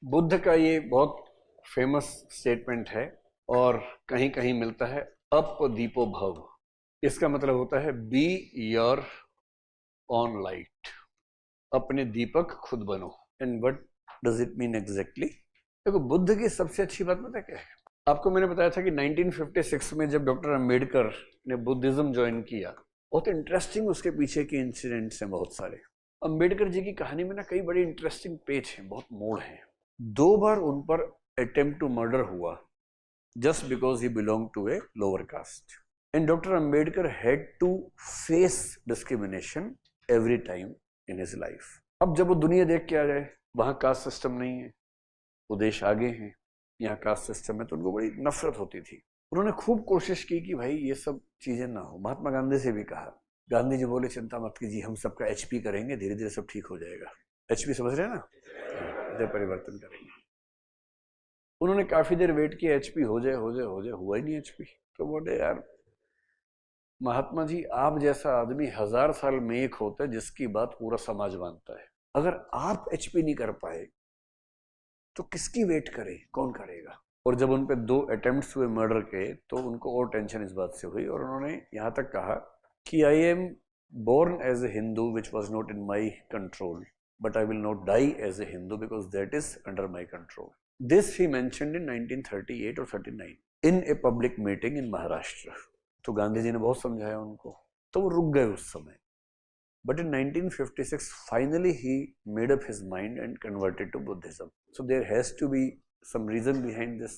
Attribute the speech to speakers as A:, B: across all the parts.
A: बुद्ध का ये बहुत फेमस स्टेटमेंट है और कहीं कहीं मिलता है अप दीपो भव। इसका मतलब होता है बी योर ऑन लाइट, अपने दीपक खुद बनो। And what does it mean exactly? देखो, बुद्ध की सबसे अच्छी बात पता क्या है? आपको मैंने बताया था कि 1956 में जब डॉक्टर अंबेडकर ने बुद्धिज्म ज्वाइन किया, बहुत इंटरेस्टिंग उसके पीछे के इंसिडेंट्स हैं बहुत सारे। अंबेडकर जी की कहानी में ना कई बड़े इंटरेस्टिंग पेज हैं, बहुत मोड़ हैं। 2 बार उन पर अटेम्प्ट टू मर्डर हुआ just because he belong to a lower caste. And doctor Ambedkar had to face discrimination every time in his life. अब जब वो दुनिया देख के आ गए, वहां कास्ट सिस्टम नहीं है, वो देश आगे हैं, यहाँ कास्ट सिस्टम है, तो उनको बड़ी नफरत होती थी। उन्होंने खूब कोशिश की कि भाई ये सब चीजें ना हो। महात्मा गांधी से भी कहा, गांधी जी बोले चिंता मत कीजिए, हम सबका एचपी करेंगे, धीरे धीरे सब ठीक हो जाएगा। एचपी समझ रहे हैं ना, जब परिवर्तन करेंगे। उन्होंने काफी देर वेट किया, एचपी हो जाए हो जाए हो जाए, हुआ ही नहीं एचपी। तो बोले यार महात्मा जी, आप जैसा आदमी 1000 साल में एक होता है जिसकी बात पूरा समाज मानता है। अगर आप एचपी नहीं कर पाए तो किसकी वेट करे, कौन करेगा? और जब उन पे 2 अटेम्प्ट्स हुए मर्डर के, तो उनको और टेंशन इस बात से हुई और उन्होंने यहां तक कहा कि I am born as a Hindu which was not in my control, but I will not die as a Hindu because that is under my control. This he mentioned in 1938 और 39 in a public meeting in Maharashtra. तो गांधी जी ने बहुत समझाया उनको, तो वो रुक गए उस समय। But in 1956, finally he made up his mind and converted to Buddhism. So there has to be some reason behind this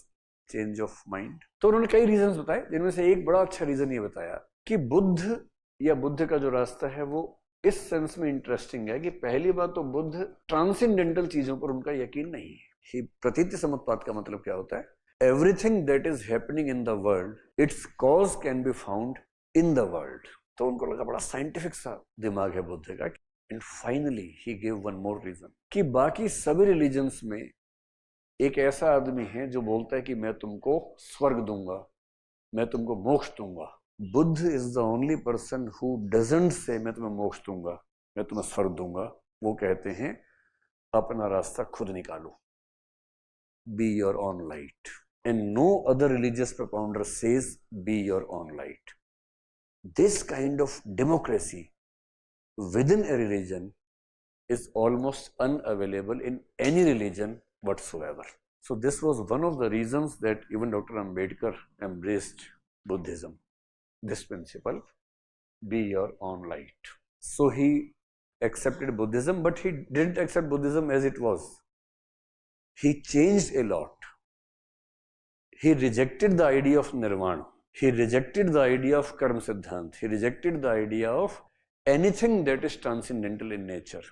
A: change of mind. तो उन्होंने कई रीजंस बताए, जिनमें से एक बड़ा अच्छा रीजन ये बताया कि बुद्ध या बुद्ध का जो रास्ता है वो इस सेंस में इंटरेस्टिंग है कि पहली बात तो बुद्ध ट्रांसेंडेंटल चीजों पर उनका यकीन नहीं है। प्रतीति समुत्पाद का मतलब क्या होता है? Everything that is happening in the world, it's cause can be found in the world. तो उनको लगा बड़ा साइंटिफिक सा दिमाग है बुद्ध का। And finally he give one more reason कि बाकी सभी रिलीजन्स में एक ऐसा आदमी है जो बोलता है कि मैं तुमको स्वर्ग दूंगा, मैं तुमको मोक्ष दूंगा। Buddha is the only person who doesn't say मैं तुम्हें मोक्ष दूंगा, मैं तुम्हें स्वर्ग दूंगा। वो कहते हैं अपना रास्ता खुद निकालो, be your own light. And no other religious propounder says be your own light. This kind of democracy within a religion is almost unavailable in any religion whatsoever. So this was one of the reasons that even Dr. Ambedkar embraced Buddhism, this principle, be your own light. So he accepted Buddhism, but he didn't accept Buddhism as it was. He changed a lot. He rejected the idea of nirvana. He rejected the idea of karma siddhant. He rejected the idea of anything that is transcendental in nature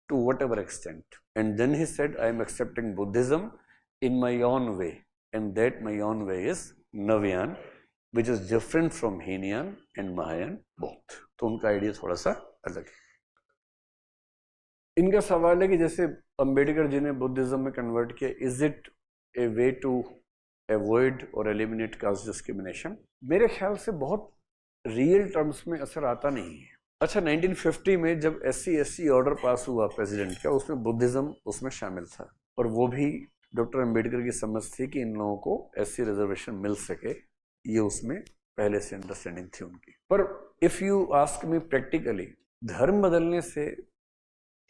A: to whatever extent. And then he said, I am accepting Buddhism in my own way. And that my own way is Navyan, which is different from Hinayan and Mahayan both. तो उनका idea थोड़ा सा अलग है। इनका सवाल है कि जैसे अंबेडकर जी ने बुद्धिज्म में कन्वर्ट किया, is it a way to avoid और एलिमिनेट कास्ट डिस्क्रिमिनेशन? मेरे ख्याल से बहुत रियल टर्म्स में असर आता नहीं है। अच्छा, 1950 में जब SC/ST ऑर्डर पास हुआ प्रेसिडेंट का, उसमें बुद्धिज्म उसमें शामिल था और वो भी डॉक्टर अंबेडकर की समझ थी कि इन लोगों को SC रिजर्वेशन मिल सके, ये उसमें पहले से अंडरस्टैंडिंग थी उनकी। पर if you ask me practically, धर्म बदलने से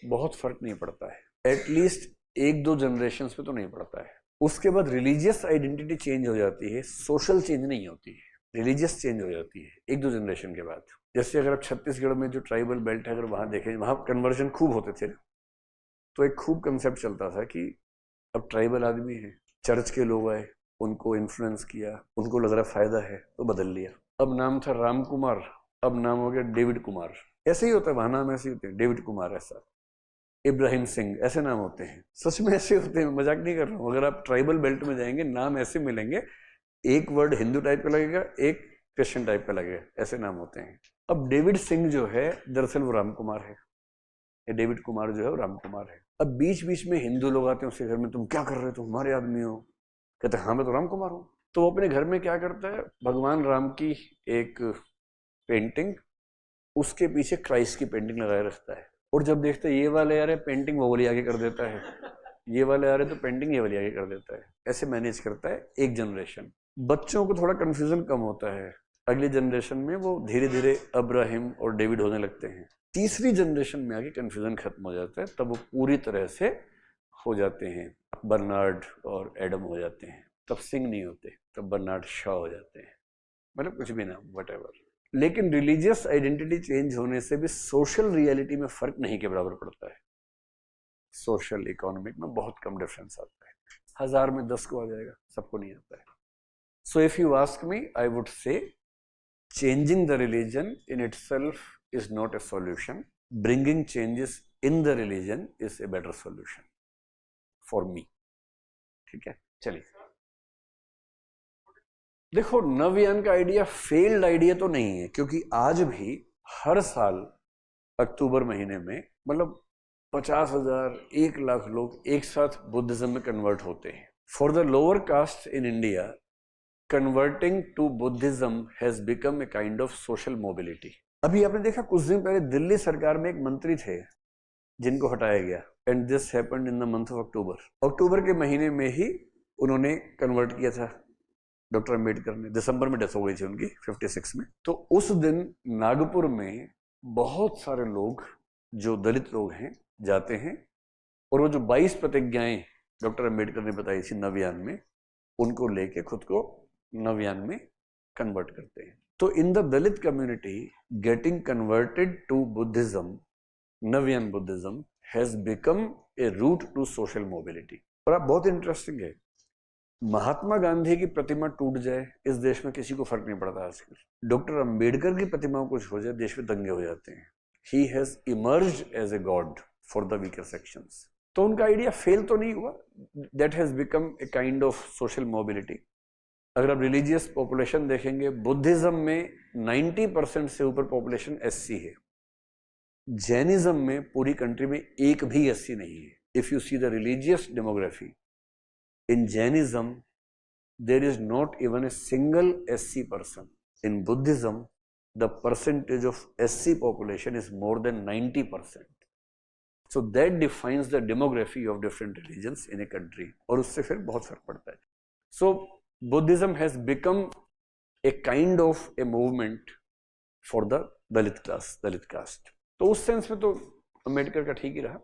A: बहुत फर्क नहीं पड़ता है, एटलीस्ट 1-2 जनरेशन पे तो नहीं पड़ता है। उसके बाद रिलीजियस आइडेंटिटी चेंज हो जाती है, सोशल चेंज नहीं होती है, रिलीजियस चेंज हो जाती है 1-2 जनरेशन के बाद। जैसे अगर आप छत्तीसगढ़ में जो ट्राइबल बेल्ट है, अगर वहां देखें, वहां कन्वर्जन खूब होते थे, तो एक खूब कंसेप्ट चलता था कि अब ट्राइबल आदमी है, चर्च के लोग आए, उनको इन्फ्लुएंस किया, उनको लग रहा फायदा है तो बदल लिया। अब नाम था राम कुमार, अब नाम हो गया डेविड कुमार। ऐसे ही होता है, वहां नाम ऐसे ही होते हैं, डेविड कुमार ऐसा, इब्राहिम सिंह, ऐसे नाम होते हैं। सच में ऐसे होते हैं, मजाक नहीं कर रहा हूँ। अगर आप ट्राइबल बेल्ट में जाएंगे, नाम ऐसे मिलेंगे, एक वर्ड हिंदू टाइप का लगेगा, एक क्रिश्चियन टाइप का लगेगा, ऐसे नाम होते हैं। अब डेविड सिंह जो है, दरअसल वो राम कुमार है, या डेविड कुमार जो है वो राम कुमार है। अब बीच बीच में हिंदू लोग आते हैं उसके घर में, तुम क्या कर रहे हो, तुम हमारे आदमी हो। कहते हाँ मैं तो राम कुमार हूँ। तो वो अपने घर में क्या करता है, भगवान राम की एक पेंटिंग, उसके पीछे क्राइस्ट की पेंटिंग लगाए रखता है, और जब देखते ये वाले यार पेंटिंग वो वाली आगे कर देता है, ये वाले आ रहे तो पेंडिंग ये वाली आगे कर देता है, ऐसे मैनेज करता है एक जनरेशन। बच्चों को थोड़ा कंफ्यूजन कम होता है, अगली जनरेशन में वो धीरे धीरे अब्राहिम और डेविड होने लगते हैं। तीसरी जनरेशन में आगे कंफ्यूजन खत्म हो जाता है, तब वो पूरी तरह से हो जाते हैं, बर्नार्ड और एडम हो जाते हैं। तब सिंह नहीं होते, तब बर्नार्ड शॉ हो जाते हैं, मतलब कुछ भी नाम व्हाटएवर। लेकिन रिलीजियस आइडेंटिटी चेंज होने से भी सोशल रियलिटी में फर्क नहीं के बराबर पड़ता है। सोशल इकोनॉमिक में बहुत कम डिफरेंस आता है, 1000 में 10 को आ जाएगा, सबको नहीं आता है। So if you ask me, I would say changing the religion in itself is not a solution. Bringing changes in the religion is a better solution for me. ठीक है, चलिए। देखो, नवयान का आइडिया फेल्ड आइडिया तो नहीं है, क्योंकि आज भी हर साल अक्टूबर महीने में मतलब 50,000 1,00,000 लोग एक साथ बुद्धिज्म में कन्वर्ट होते हैं। For the lower caste in India, Converting to Buddhism has become a kind of social mobility. अभी आपने देखा कुछ दिन पहले दिल्ली सरकार में एक मंत्री थे जिनको हटाया गया, and this happened in the month of October. अक्टूबर के महीने में ही उन्होंने कन्वर्ट किया था डॉक्टर अंबेडकर ने, दिसंबर में डेथ हो गई थी उनकी 56 में। तो उस दिन नागपुर में बहुत सारे लोग जो दलित लोग हैं जाते हैं, और वो जो 22 प्रतिज्ञाएं डॉक्टर अंबेडकर ने बताई थी नवयान में, उनको लेके खुद को नवयान में कन्वर्ट करते हैं। तो in the Dalit community, getting converted to Buddhism, Navayana Buddhism has become a route to social mobility. और अब बहुत इंटरेस्टिंग है, महात्मा गांधी की प्रतिमा टूट जाए इस देश में किसी को फर्क नहीं पड़ता आजकल। डॉक्टर अंबेडकर की प्रतिमा कुछ हो जाए, देश में दंगे हो जाते हैं। He has emerged as a god for the weaker sections. तो उनका आइडिया फेल तो नहीं हुआ, that has become a kind of social mobility. अगर आप रिलीजियस पॉपुलेशन देखेंगे, बुद्धिज्म में 90% से ऊपर पॉपुलेशन एससी है। जैनिज्म में पूरी कंट्री में एक भी एससी नहीं है। If you see the religious demography in Jainism, there is not even a single SC person. In Buddhism, the percentage of SC population is more than 90%. So that defines the demography of different religions in a country, और उससे फिर बहुत फर्क पड़ता है। So Buddhism has become a kind of a movement for the Dalit class, Dalit caste. तो उस sense में तो अम्बेडकर का ठीक ही रहा।